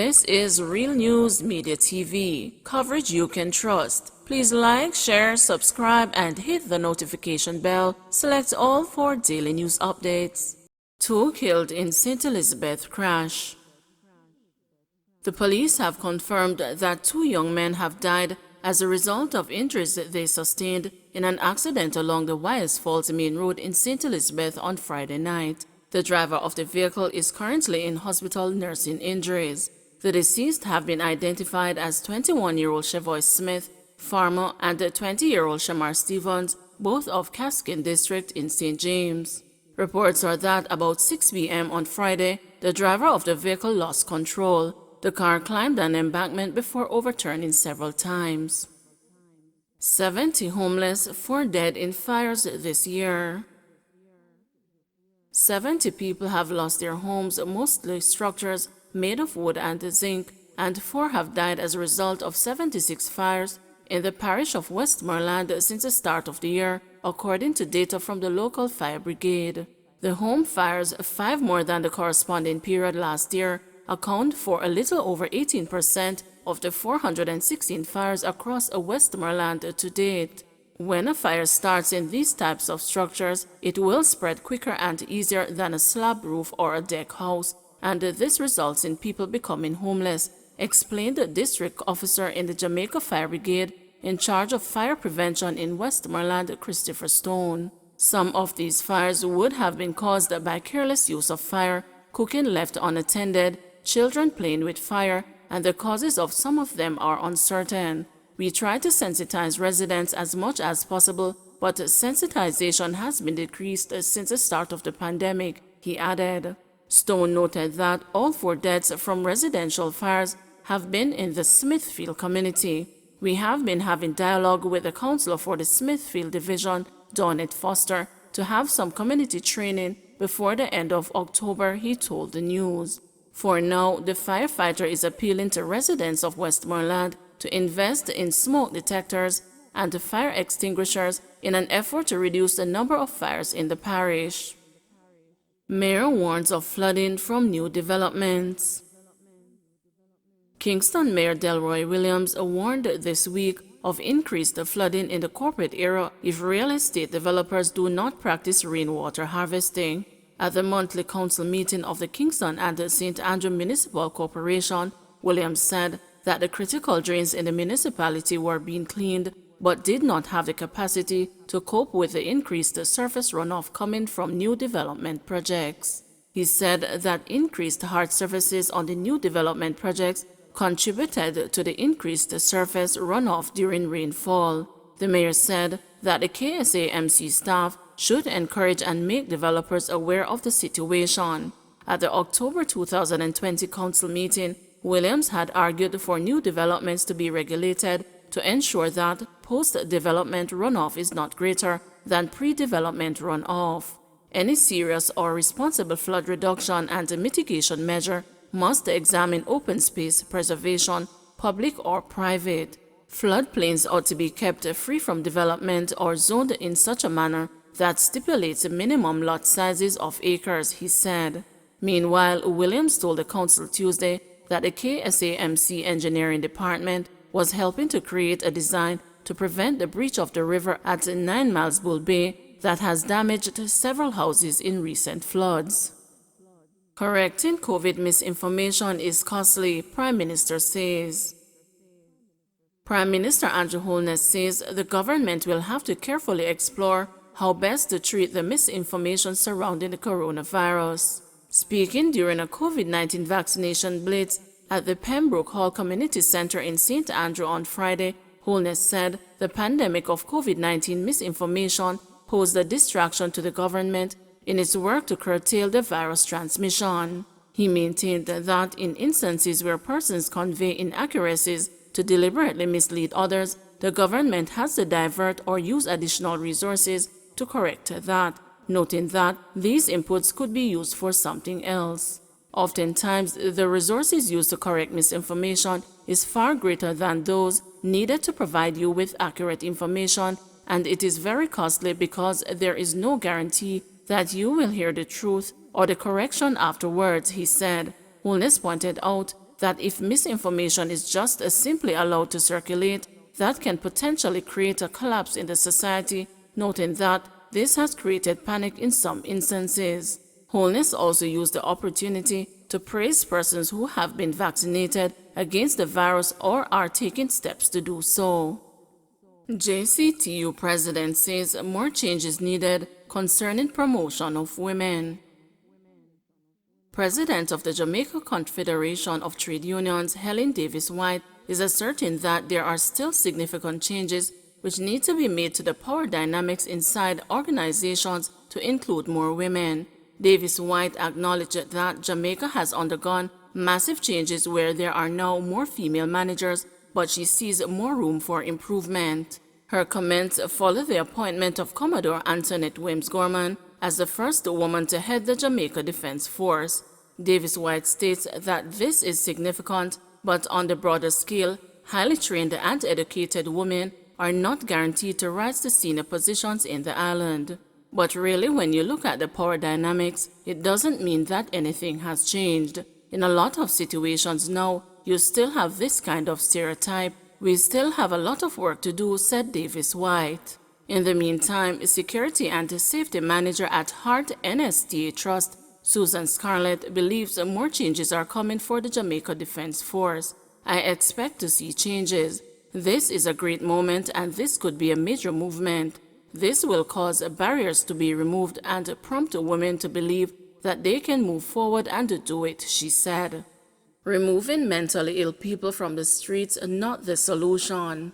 This is Real News Media TV, coverage you can trust. Please like, share, subscribe, and hit the notification bell. Select all for daily news updates. 2 killed in St. Elizabeth crash. The police have confirmed that 2 young men have died as a result of injuries they sustained in an accident along the Wyers Falls Main Road in St. Elizabeth on Friday night. The driver of the vehicle is currently in hospital nursing injuries. The deceased have been identified as 21-year-old Chevoy Smith, farmer, and 20-year-old Shamar Stevens, both of Caskin District in St. James. Reports are that about 6 p.m. on Friday, the driver of the vehicle lost control. The car climbed an embankment before overturning several times. 70 homeless, 4 dead in fires this year. 70 people have lost their homes, mostly structures made of wood and zinc, and 4 have died as a result of 76 fires in the parish of Westmoreland since the start of the year, according to data from the local fire brigade. The home fires, 5 more than the corresponding period last year, account for a little over 18% of the 416 fires across Westmoreland to date. When a fire starts in these types of structures, it will spread quicker and easier than a slab roof or a deck house, and this results in people becoming homeless, explained the district officer in the Jamaica Fire Brigade in charge of fire prevention in Westmoreland, Christopher Stone. Some of these fires would have been caused by careless use of fire, cooking left unattended, children playing with fire, and the causes of some of them are uncertain. We try to sensitize residents as much as possible, but sensitization has been decreased since the start of the pandemic, he added. Stone noted that all 4 deaths from residential fires have been in the Smithfield community. We have been having dialogue with the counselor for the Smithfield division, Donette Foster, to have some community training before the end of October, he told the news. For now, the firefighter is appealing to residents of Westmoreland to invest in smoke detectors and fire extinguishers in an effort to reduce the number of fires in the parish. Mayor warns of flooding from new developments. Kingston Mayor Delroy Williams warned this week of increased flooding in the corporate area if real estate developers do not practice rainwater harvesting. At the monthly council meeting of the Kingston and St. Andrew Municipal Corporation, Williams said that the critical drains in the municipality were being cleaned but did not have the capacity to cope with the increased surface runoff coming from new development projects. He said that increased hard surfaces on the new development projects contributed to the increased surface runoff during rainfall. The mayor said that the KSAMC staff should encourage and make developers aware of the situation. At the October 2020 council meeting, Williams had argued for new developments to be regulated to ensure that post-development runoff is not greater than pre-development runoff. Any serious or responsible flood reduction and mitigation measure must examine open space preservation, public or private. Floodplains ought to be kept free from development or zoned in such a manner that stipulates minimum lot sizes of acres, he said. Meanwhile, Williams told the council Tuesday that the KSAMC engineering department was helping to create a design to prevent the breach of the river at 9 Miles Bull Bay that has damaged several houses in recent floods. Correcting COVID misinformation is costly, Prime Minister says. Prime Minister Andrew Holness says the government will have to carefully explore how best to treat the misinformation surrounding the coronavirus. Speaking during a COVID-19 vaccination blitz at the Pembroke Hall Community Center in St. Andrew on Friday, Holness said the pandemic of COVID-19 misinformation posed a distraction to the government in its work to curtail the virus transmission. He maintained that in instances where persons convey inaccuracies to deliberately mislead others, the government has to divert or use additional resources to correct that, noting that these inputs could be used for something else. Oftentimes, the resources used to correct misinformation is far greater than those needed to provide you with accurate information, and it is very costly because there is no guarantee that you will hear the truth or the correction afterwards, he said. Holness pointed out that if misinformation is just simply allowed to circulate, that can potentially create a collapse in the society, noting that this has created panic in some instances. Holness also used the opportunity to praise persons who have been vaccinated against the virus or are taking steps to do so. JCTU president says more change is needed concerning promotion of women. President of the Jamaica Confederation of Trade Unions, Helen Davis White, is asserting that there are still significant changes which need to be made to the power dynamics inside organizations to include more women. Davis White acknowledged that Jamaica has undergone massive changes where there are now more female managers, but she sees more room for improvement. Her comments follow the appointment of Commodore Antoinette Williams Gorman as the first woman to head the Jamaica Defense Force. Davis White states that this is significant, but on the broader scale, highly trained and educated women are not guaranteed to rise to senior positions in the island. But really, when you look at the power dynamics, it doesn't mean that anything has changed. In a lot of situations now, you still have this kind of stereotype. We still have a lot of work to do, said Davis White. In the meantime, Security and Safety Manager at Heart NSTA Trust, Susan Scarlett, believes more changes are coming for the Jamaica Defense Force. I expect to see changes. This is a great moment and this could be a major movement. This will cause barriers to be removed and prompt women to believe that they can move forward and do it, she said. Removing mentally ill people from the streets, not the solution.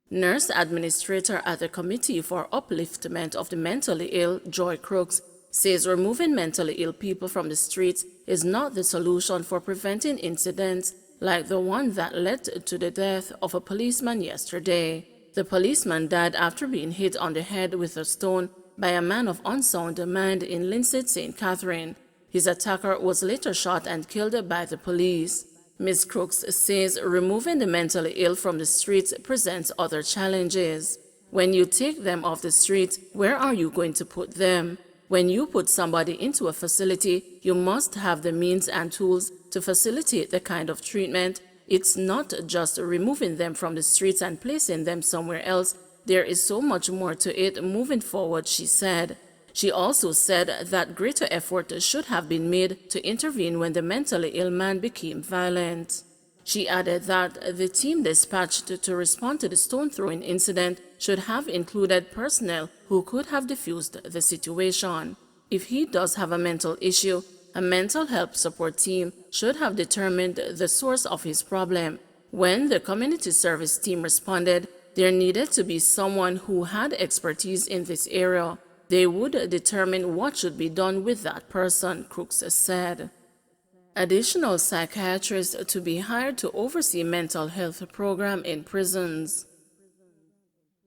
Nurse Administrator at the Committee for Upliftment of the Mentally Ill, Joy Crooks, says removing mentally ill people from the streets is not the solution for preventing incidents like the one that led to the death of a policeman yesterday. The policeman died after being hit on the head with a stone by a man of unsound mind in Linstead, St. Catherine. His attacker was later shot and killed by the police. Ms. Crooks says removing the mentally ill from the streets presents other challenges. When you take them off the streets, where are you going to put them? When you put somebody into a facility, you must have the means and tools to facilitate the kind of treatment. It's not just removing them from the streets and placing them somewhere else. There is so much more to it moving forward, she said. She also said that greater effort should have been made to intervene when the mentally ill man became violent. She added that the team dispatched to respond to the stone-throwing incident should have included personnel who could have diffused the situation. If he does have a mental issue, a mental health support team should have determined the source of his problem. When the community service team responded, there needed to be someone who had expertise in this area. They would determine what should be done with that person, Crooks said. Additional psychiatrists to be hired to oversee mental health program in prisons.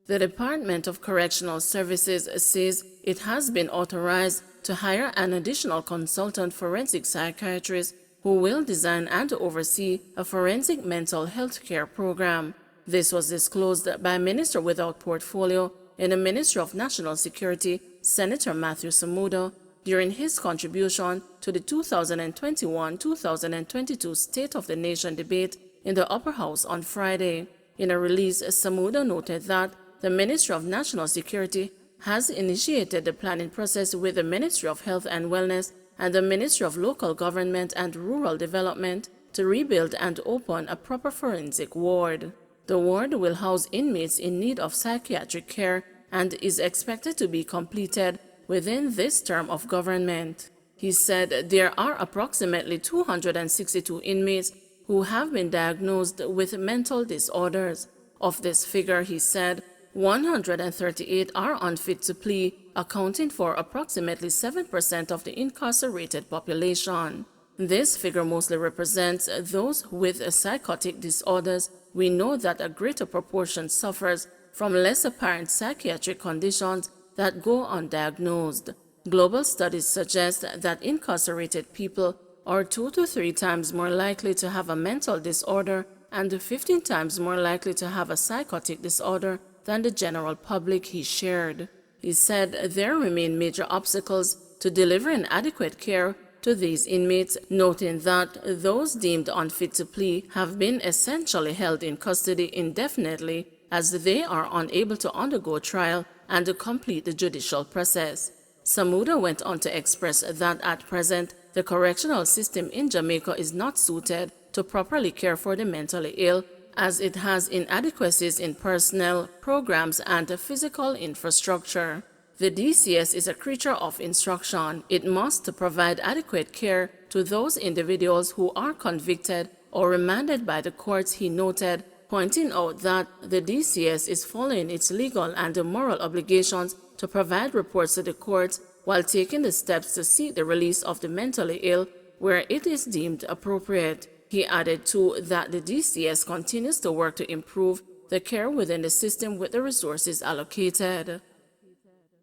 The Department of Correctional Services says it has been authorized to hire an additional consultant forensic psychiatrist who will design and oversee a forensic mental health care program. This was disclosed by Minister without Portfolio in the Ministry of National Security, Senator Matthew Samuda, during his contribution to the 2021-2022 State of the Nation debate in the Upper House on Friday. In a release, Samuda noted that the Ministry of National Security has initiated the planning process with the Ministry of Health and Wellness and the Ministry of Local Government and Rural Development to rebuild and open a proper forensic ward. The ward will house inmates in need of psychiatric care and is expected to be completed within this term of government. He said there are approximately 262 inmates who have been diagnosed with mental disorders. Of this figure, he said, 138 are unfit to plea, accounting for approximately 7% of the incarcerated population. This figure mostly represents those with psychotic disorders. We know that a greater proportion suffers from less apparent psychiatric conditions that go undiagnosed. Global studies suggest that incarcerated people are 2 to 3 times more likely to have a mental disorder and 15 times more likely to have a psychotic disorder than the general public, he shared. He said there remain major obstacles to delivering adequate care to these inmates, noting that those deemed unfit to plea have been essentially held in custody indefinitely as they are unable to undergo trial and to complete the judicial process. Samuda went on to express that at present, the correctional system in Jamaica is not suited to properly care for the mentally ill, as it has inadequacies in personnel, programs, and physical infrastructure. The DCS is a creature of instruction. It must provide adequate care to those individuals who are convicted or remanded by the courts, he noted, pointing out that the DCS is following its legal and moral obligations to provide reports to the courts while taking the steps to seek the release of the mentally ill where it is deemed appropriate. He added too that the DCS continues to work to improve the care within the system with the resources allocated.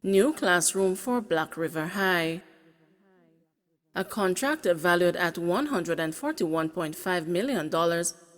New classroom for Black River High. A contract valued at $141.5 million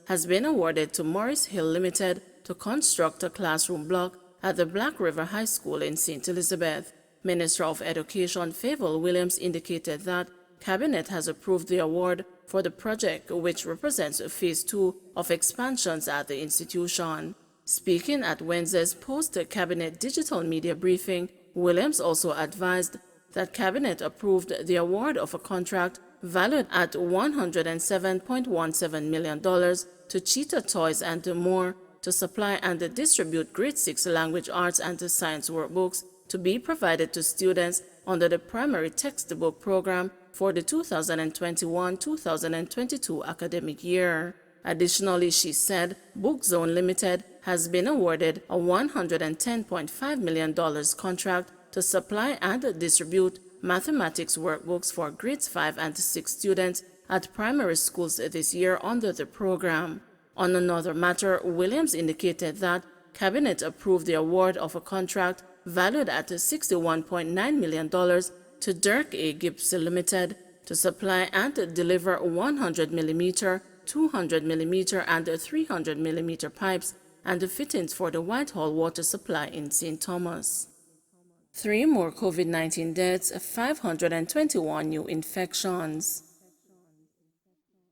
has been awarded to Morris Hill Limited to construct a classroom block at the Black River High School in St. Elizabeth. Minister of Education Favour Williams indicated that Cabinet has approved the award for the project, which represents Phase 2 of expansions at the institution. Speaking at Wednesday's post-Cabinet digital media briefing, Williams also advised that Cabinet approved the award of a contract valued at $107.17 million to Cheetah Toys and More to supply and distribute Grade 6 language arts and science workbooks to be provided to students under the primary textbook program for the 2021-2022 academic year. Additionally, she said Book Zone Limited has been awarded a $110.5 million contract to supply and distribute mathematics workbooks for grades 5 and 6 students at primary schools this year under the program. On another matter, Williams indicated that Cabinet approved the award of a contract valued at $61.9 million to Dirk A. Gibbs Limited to supply and deliver 100mm, 200mm, and 300mm pipes and fittings for the Whitehall water supply in St. Thomas. 3 more COVID-19 deaths, 521 new infections.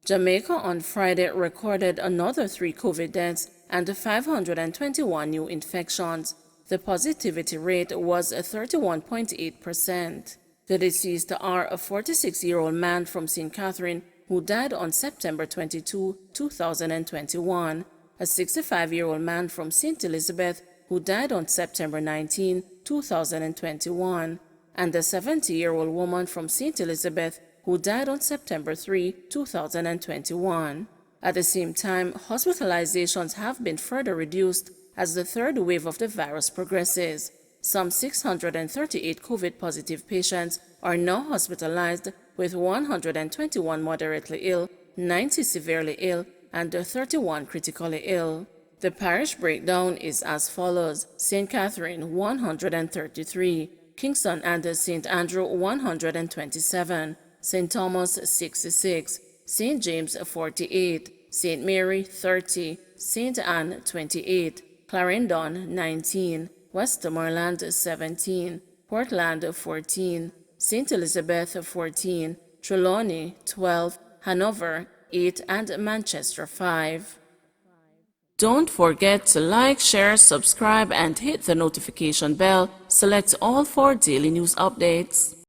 Jamaica on Friday recorded another 3 COVID deaths and 521 new infections. The positivity rate was 31.8%. The deceased are a 46-year-old man from St. Catherine who died on September 22, 2021, a 65-year-old man from St. Elizabeth who died on September 19, 2021, and a 70-year-old woman from St. Elizabeth who died on September 3, 2021. At the same time, hospitalizations have been further reduced as the third wave of the virus progresses. Some 638 COVID-positive patients are now hospitalized, with 121 moderately ill, 90 severely ill, and 31 critically ill. The parish breakdown is as follows: St. Catherine 133, Kingston and St. Andrew 127, St. Thomas 66, St. James 48, St. Mary 30, St. Anne 28, Clarendon 19, Westmoreland 17, Portland 14, St. Elizabeth 14, Trelawney 12, Hanover 8, and Manchester 5. Don't forget to like, share, subscribe, and hit the notification bell. Select all for daily news updates.